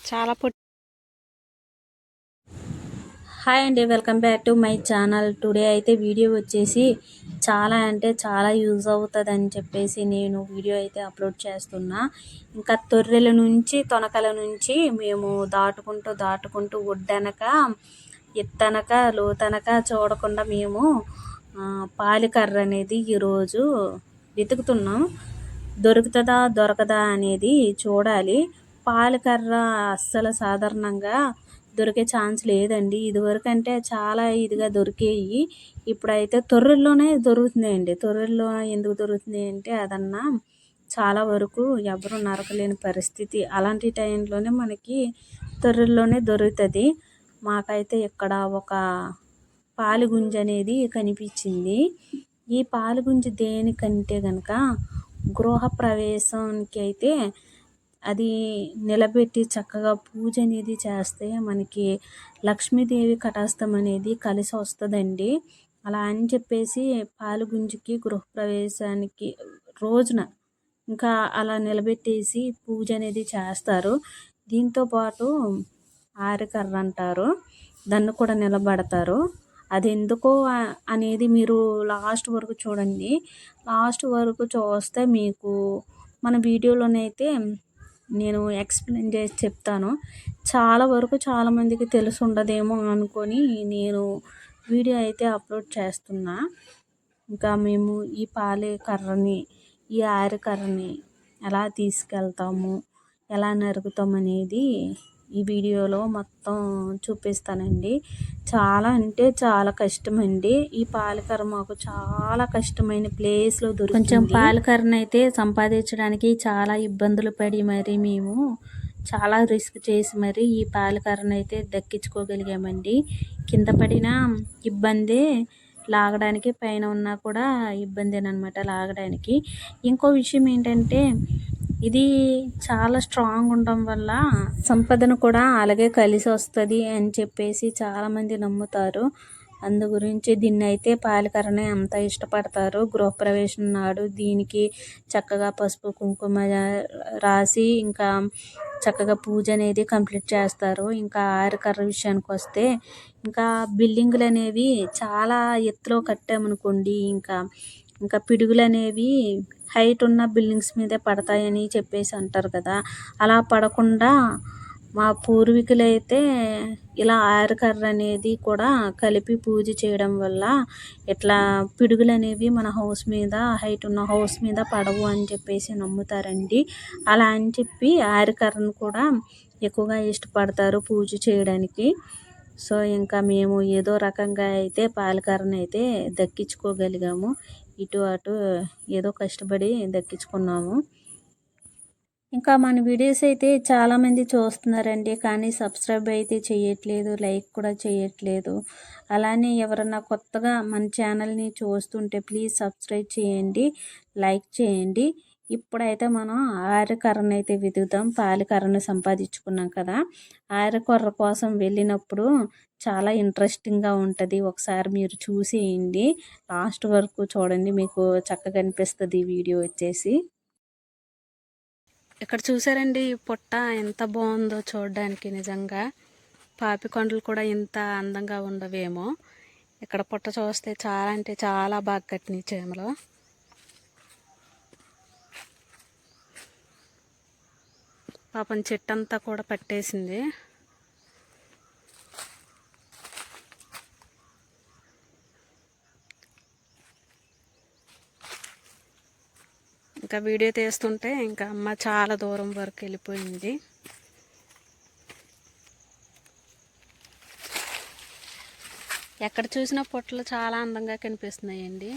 చాలా హాయ్ అండి, welcome back to my channel. Today అయితే వీడియో వచ్చేసి చాలా అంటే చాలా యూజ్ అవుతుంది అని చెప్పేసి నేను వీడియో అయితే అప్లోడ్ చేస్తున్నా. ఇంకా తొర్రెల నుంచి తొనకల నుంచి మేము దాటుకుంటూ ఒడ్డనక ఎత్తనక లోతనక చూడకుండా మేము పాలికర్ర అనేది ఈరోజు వెతుకుతున్నాం. దొరుకుతుందా దొరకదా అనేది చూడాలి. పాలకర్ర అస్సలు సాధారణంగా దొరికే ఛాన్స్ లేదండి. ఇదివరకు అంటే చాలా ఇదిగా దొరికేవి. ఇప్పుడైతే తొర్రెల్లోనే దొరుకుతున్నాయండి. తొర్రెల్లో ఎందుకు దొరుకుతున్నాయి అంటే అదన్నా చాలా వరకు ఎవరు నరకలేని పరిస్థితి. అలాంటి టైంలోనే మనకి తొర్రెల్లోనే దొరుకుతుంది. మాకైతే ఇక్కడ ఒక పాలిగుంజ అనేది కనిపించింది. ఈ పాలిగుంజ దేనికంటే కనుక గృహప్రవేశానికి అయితే అది నిలబెట్టి చక్కగా పూజ అనేది చేస్తే మనకి లక్ష్మీదేవి కటాక్షం అనేది కలిసి వస్తుందండి. అలా అని చెప్పేసి పాలుగుంజికి గృహప్రవేశానికి రోజున ఇంకా అలా నిలబెట్టేసి పూజ అనేది చేస్తారు. దీంతోపాటు ఆరికర్ర అంటారు, దాన్ని కూడా నిలబడతారు. అది ఎందుకో అనేది మీరు లాస్ట్ వరకు చూడండి. లాస్ట్ వరకు చూస్తే మీకు మన వీడియోలోనైతే నేను ఎక్స్ప్లెయిన్ చేసి చెప్తాను. చాలా వరకు చాలామందికి తెలిసి ఉండదేమో అనుకొని నేను వీడియో అయితే అప్లోడ్ చేస్తున్నా. ఇంకా మేము ఈ కర్రని ఈ ఆరికర్రని ఎలా తీసుకెళ్తాము, ఎలా నరుకుతాము అనేది ఈ వీడియోలో మొత్తం చూపిస్తానండి. చాలా అంటే చాలా కష్టమండి. ఈ పాలకర్ర మాకు చాలా కష్టమైన ప్లేస్లో దొరికింది. కొంచెం పాలకర్రను అయితే సంపాదించడానికి చాలా ఇబ్బందులు పడి మరి మేము చాలా రిస్క్ చేసి మరి ఈ పాలకర్రను అయితే దక్కించుకోగలిగామండి. కింద పడిన ఇబ్బందే, లాగడానికి పైన ఉన్నా కూడా ఇబ్బందేనమాట లాగడానికి. ఇంకో విషయం ఏంటంటే ఇది చాలా స్ట్రాంగ్ ఉండడం వల్ల సంపదను కూడా అలాగే కలిసి వస్తుంది అని చెప్పేసి చాలామంది నమ్ముతారు. అందు గురించి దీన్ని అయితే పాలకర్రనే అంత ఇష్టపడతారు. గృహప్రవేశం నాడు దీనికి చక్కగా పసుపు కుంకుమ రాసి ఇంకా చక్కగా పూజ అనేది కంప్లీట్ చేస్తారు. ఇంకా ఆరికర్ర విషయానికి వస్తే ఇంకా బిల్డింగులు అనేవి చాలా ఎత్తులో కట్టామనుకోండి, ఇంకా పిడుగులు అనేవి హైట్ ఉన్న బిల్డింగ్స్ మీదే పడతాయని చెప్పేసి అంటారు కదా. అలా పడకుండా మా పూర్వీకులైతే ఇలా ఆరికర్ర అనేది కూడా కలిపి పూజ చేయడం వల్ల ఇట్లా పిడుగులు అనేవి మన హౌస్ మీద, హైట్ ఉన్న హౌస్ మీద పడవు అని చెప్పేసి నమ్ముతారండి. అలా అని చెప్పి ఆరికర్రను కూడా ఎక్కువగా ఇష్టపడతారు పూజ చేయడానికి. సో ఇంకా మేము ఏదో రకంగా అయితే పాలకర్రను అయితే దక్కించుకోగలిగాము. ఇటు అటు ఏదో కష్టపడి దక్కించుకున్నాము. ఇంకా మన వీడియోస్ అయితే చాలామంది చూస్తున్నారండి, కానీ సబ్స్క్రైబ్ అయితే చేయట్లేదు, లైక్ కూడా చేయట్లేదు. అలానే ఎవరన్నా కొత్తగా మన ఛానల్ని చూస్తుంటే ప్లీజ్ సబ్స్క్రైబ్ చేయండి, లైక్ చేయండి. ఇప్పుడైతే మనం ఆరికర్రను అయితే వెతుకుతాం. పాలకర్రను సంపాదించుకున్నాం కదా, ఆరికర్ర కోసం వెళ్ళినప్పుడు చాలా ఇంట్రెస్టింగ్గా ఉంటుంది. ఒకసారి మీరు చూసేయండి, లాస్ట్ వరకు చూడండి, మీకు చక్కగా అనిపిస్తుంది ఈ వీడియో వచ్చేసి. ఇక్కడ చూసారండి ఈ పుట్ట ఎంత బాగుందో చూడడానికి. నిజంగా పాపికొండలు కూడా ఇంత అందంగా ఉండవేమో. ఇక్కడ పుట్ట చూస్తే చాలా అంటే చాలా బాగా కట్టినాయి చేమలో. పాపం చెట్టు అంతా కూడా పట్టేసింది. ఇంకా వీడియో తీస్తుంటే ఇంకా అమ్మ చాలా దూరం వరకు వెళ్ళిపోయింది. ఎక్కడ చూసినా పొట్టలు చాలా అందంగా కనిపిస్తున్నాయండి.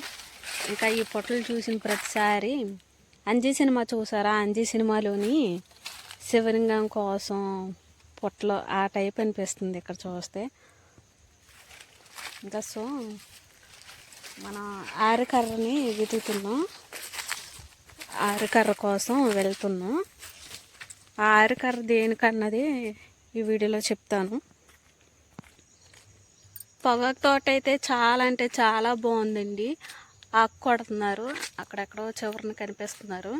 ఇంకా ఈ పొట్టలు చూసిన ప్రతిసారి అంజీ సినిమా చూసారా, అంజీ సినిమాలోని శివలింగం కోసం పొట్టలు ఆ టైప్ అనిపిస్తుంది ఇక్కడ చూస్తే. ఇంకా సో మనం ఆరికర్రని వెతుకుతున్నాం, ఆరికర్ర కోసం వెళ్తున్నాం. ఆ ఆరికర్ర దేనికన్నది ఈ వీడియోలో చెప్తాను. పొగాకు తోట అయితే చాలా అంటే చాలా బాగుందండి. ఆకు కొడుతున్నారు, అక్కడెక్కడో చివరిని కనిపిస్తున్నారు.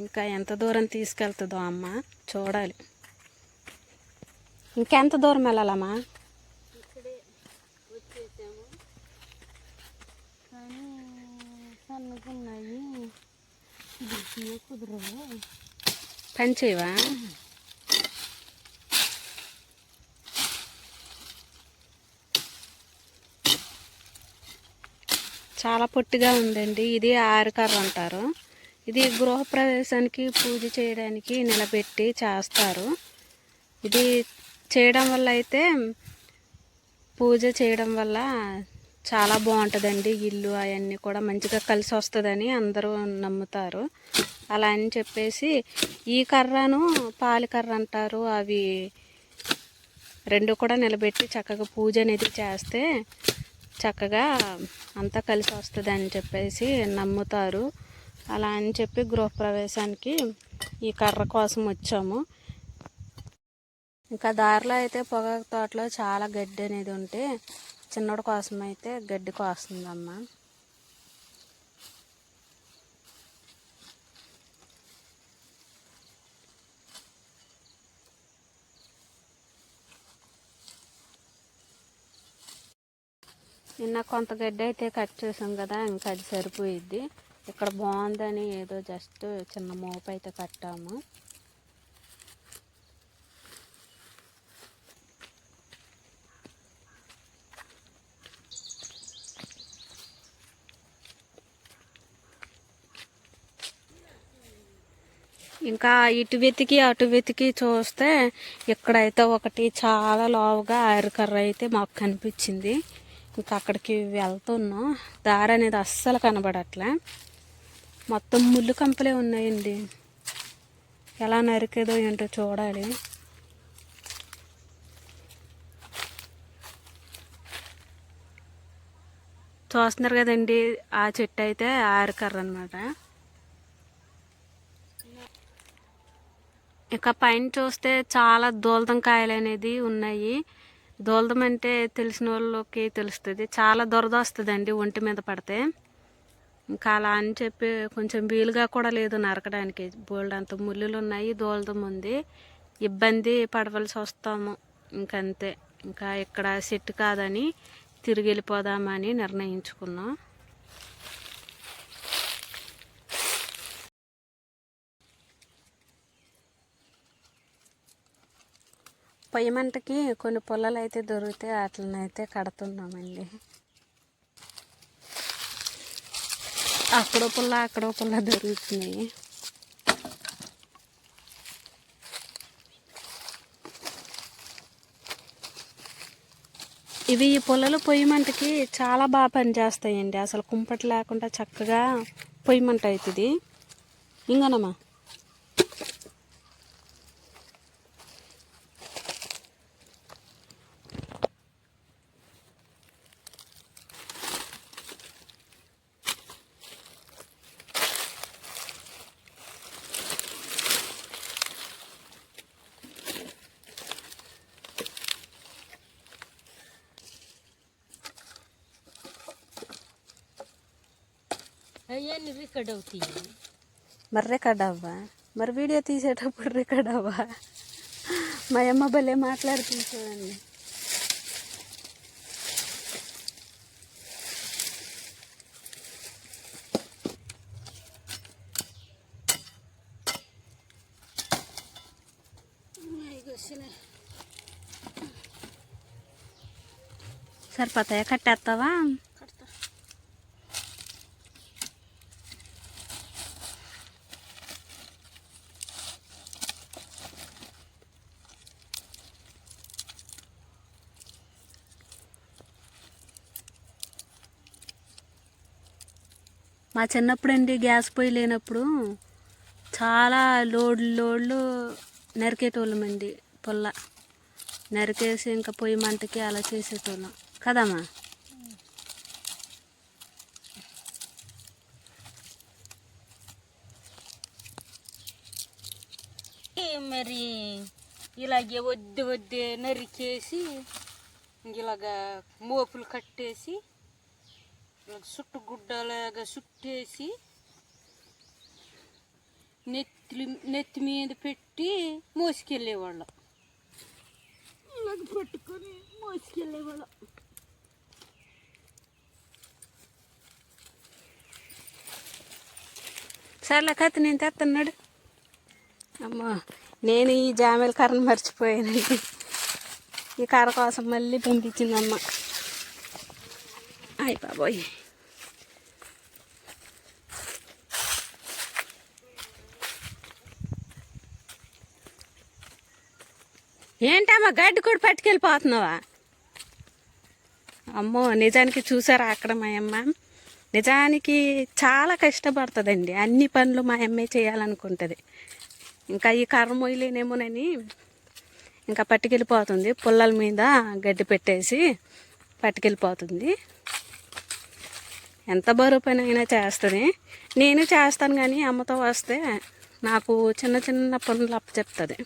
ఇంకా ఎంత దూరం తీసుకెళ్తుందో అమ్మ చూడాలి. ఇంకెంత దూరం వెళ్ళాలమ్మా? ఇక్కడే వచ్చేసాము కానీ సన్నగున్నాయి, కుదరవు. పని చేయవా? చాలా పొట్టిగా ఉందండి. ఇది ఆరికర్ర అంటారు. ఇది గృహప్రవేశానికి పూజ చేయడానికి నిలబెట్టి చేస్తారు. ఇది చేయడం వల్ల అయితే పూజ చేయడం వల్ల చాలా బాగుంటుందండి. ఇల్లు అవన్నీ కూడా మంచిగా కలిసి వస్తుందని అందరూ నమ్ముతారు. అలా అని చెప్పేసి ఈ కర్రను పాలికర్ర అంటారు. అవి రెండు కూడా నిలబెట్టి చక్కగా పూజ అనేది చేస్తే చక్కగా అంతా కలిసి వస్తుంది అని చెప్పేసి నమ్ముతారు. అలా అని చెప్పి గృహప్రవేశానికి ఈ కర్ర కోసం వచ్చాము. ఇంకా దారిలో అయితే పొగాకు తోటలో చాలా గడ్డి అనేది ఉంటే చిన్నోడి కోసం అయితే గడ్డి కోస్తుందమ్మ. నిన్న కొంత గడ్డి అయితే కట్ చేసాం కదా, ఇంకా అది సరిపోయిద్ది. ఇక్కడ బాగుందని ఏదో జస్ట్ చిన్న మోపు అయితే కట్టాము. ఇంకా ఇటు వెతికి అటు వెతికి చూస్తే ఇక్కడైతే ఒకటి చాలా లావుగా ఆరికర్ర అయితే మాకు కనిపించింది. ఇంకా అక్కడికి వెళ్తున్నాం. దారి అనేది అస్సలు కనబడట్లే, మొత్తం ముళ్ళు కంపలే ఉన్నాయండి. ఎలా నరికేదో ఏంటో చూడాలి. చూస్తున్నారు కదండి, ఆ చెట్టు అయితే ఆరికర్ర అనమాట. ఇక పైన చూస్తే చాలా దూల్దం కాయలు అనేది ఉన్నాయి. దూల్దం అంటే తెలిసిన వాళ్ళకి తెలుస్తుంది. చాలా దురద వస్తుందండి ఒంటి మీద పడితే. ఇంకా అలా అని చెప్పి కొంచెం వీలుగా కూడా లేదు నరకడానికి. బోల్డ్ అంత ముళ్ళులు ఉన్నాయి, దూల్దం ఉంది, ఇబ్బంది పడవలసి వస్తాము. ఇంకంతే. ఇంకా ఇక్కడ సెట్ కాదని తిరిగి వెళ్ళిపోదామని నిర్ణయించుకున్నాం. పొయ్యి మంటకి కొన్ని పుల్లలు అయితే దొరికితే వాటినైతే కడుతున్నామండి. అక్కడో పుల్ల దొరుకుతున్నాయి. ఇవి ఈ పుల్లలు పొయ్యి మంటకి చాలా బాగా పనిచేస్తాయండి. అసలు కుంపటి లేకుండా చక్కగా పొయ్యి మంట అవుతుంది. ఇంకనమ్మా అవన్నీ రికార్డ్ అవుతాయి. మరి రికార్డ్ అవ్వా? మరి వీడియో తీసేటప్పుడు రికార్డ్ అవ్వా? మా అమ్మ భలే మాట్లాడుతుంది చూడండి. సరిపోతాయా? కట్టేస్తావా? మా చిన్నప్పుడు అండి గ్యాస్ పొయ్యి లేనప్పుడు చాలా లోడ్లు నరికేటోళ్ళమండి. పుల్ల నరికేసి ఇంకా పొయ్యి మంటకి అలా చేసేటోళ్ళం కదమ్మా. మరి ఇలాగే వద్దే నరికేసి ఇలాగా మోపులు కట్టేసి చుట్టు గుడ్డలాగా చుట్టేసి నెత్తి మీద పెట్టి మోసుకెళ్ళేవాళ్ళం. ఇలాగ పట్టుకొని మోసుకెళ్ళేవాళ్ళం. సర్లే కత్తి నేను తెస్తున్నాడు. అమ్మా నేను ఈ జామేల కర్రను మర్చిపోయానండి. ఈ కర్ర కోసం మళ్ళీ పంపించిందమ్మ. అయ్య బాబోయ్. ఏంటమ్మా గడ్డి కూడా పట్టుకెళ్ళిపోతున్నావా? అమ్మో నిజానికి చూసారా అక్కడ మా అమ్మ నిజానికి చాలా కష్టపడుతుందండి. అన్ని పనులు మా అమ్మే చేయాలనుకుంటుంది. ఇంకా ఈ కర్ర మొయ్యలేనేమోనని ఇంకా పట్టుకెళ్ళిపోతుంది. పుల్లల మీద గడ్డి పెట్టేసి పట్టుకెళ్ళిపోతుంది. ఎంత బరువు పని అయినా చేస్తుంది. నేను చేస్తాను కానీ అమ్మతో వస్తే నాకు చిన్న చిన్న పనులు అప్పచెప్తుంది.